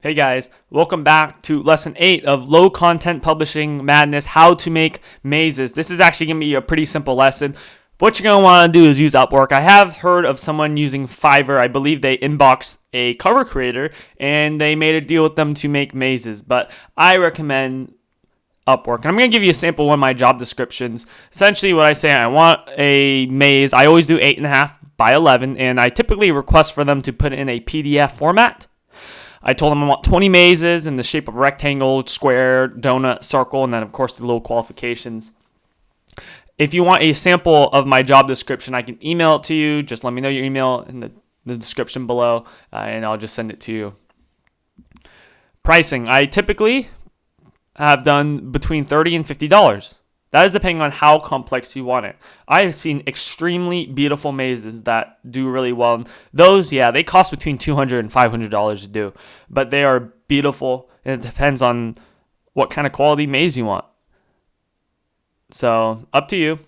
Hey guys, welcome back to lesson 8 of low content publishing madness, how to make mazes. This is actually going to be a pretty simple lesson. What you're going to want to do is use Upwork. I have heard of someone using Fiverr. I believe they inboxed a cover creator and they made a deal with them to make mazes, but I recommend Upwork. And I'm going to give you a sample of one of my job descriptions. Essentially what I say, I want a maze. I always do 8.5 by 11, and I typically request for them to put it in a PDF format. I told them I want 20 mazes in the shape of rectangle, square, donut, circle, and then of course the little qualifications. If you want a sample of my job description, I can email it to you. Just let me know your email in the description below, and I'll just send it to you. Pricing, I typically have done between $30 and $50. That is depending on how complex you want it. I have seen extremely beautiful mazes that do really well. Those, yeah, they cost between $200 and $500 to do, but they are beautiful, and it depends on what kind of quality maze you want. So, up to you.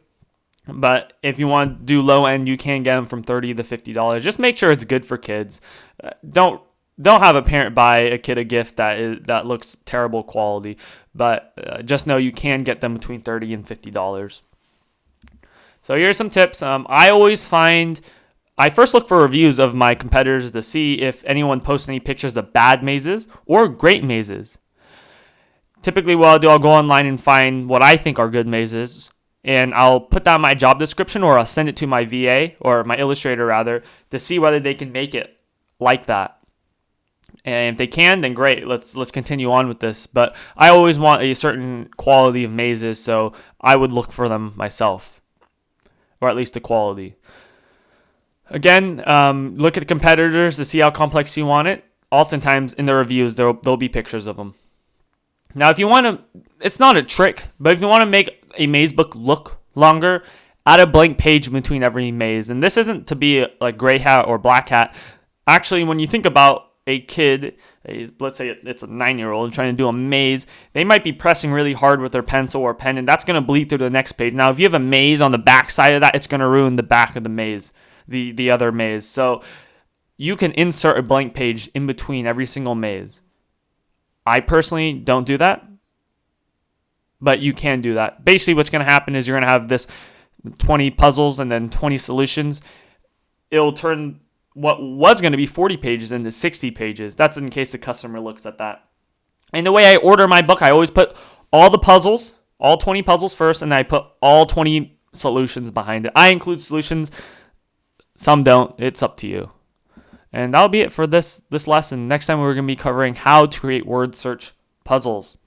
But if you want to do low end, you can get them from $30 to $50. Just make sure it's good for kids. Don't have a parent buy a kid a gift that looks terrible quality, but just know you can get them between $30 and $50. So here's some tips. I always I first look for reviews of my competitors to see if anyone posts any pictures of bad mazes or great mazes. Typically what I'll do, I'll go online and find what I think are good mazes, and I'll put that in my job description, or I'll send it to my VA, or my illustrator rather, to see whether they can make it like that. And if they can, then great. Let's continue on with this. But I always want a certain quality of mazes, so I would look for them myself, or at least the quality. Again, look at the competitors to see how complex you want it. Oftentimes in the reviews, there'll be pictures of them. Now, if you want to, it's not a trick, but if you want to make a maze book look longer, add a blank page between every maze. And this isn't to be like gray hat or black hat. Actually, when you think about a kid, let's say it's a 9-year-old trying to do a maze, they might be pressing really hard with their pencil or pen, and that's going to bleed through to the next page. Now, if you have a maze on the back side of that, it's going to ruin the back of the maze, the other maze. So you can insert a blank page in between every single maze. I personally don't do that, but you can do that. Basically, what's going to happen is you're going to have this 20 puzzles and then 20 solutions. It'll turn what was going to be 40 pages into 60 pages. That's in case the customer looks at that. And the way I order my book, I always put all the puzzles, all 20 puzzles first, and I put all 20 solutions behind it. I include solutions. Some don't. It's up to you. And that'll be it for this lesson. Next time we're going to be covering how to create word search puzzles.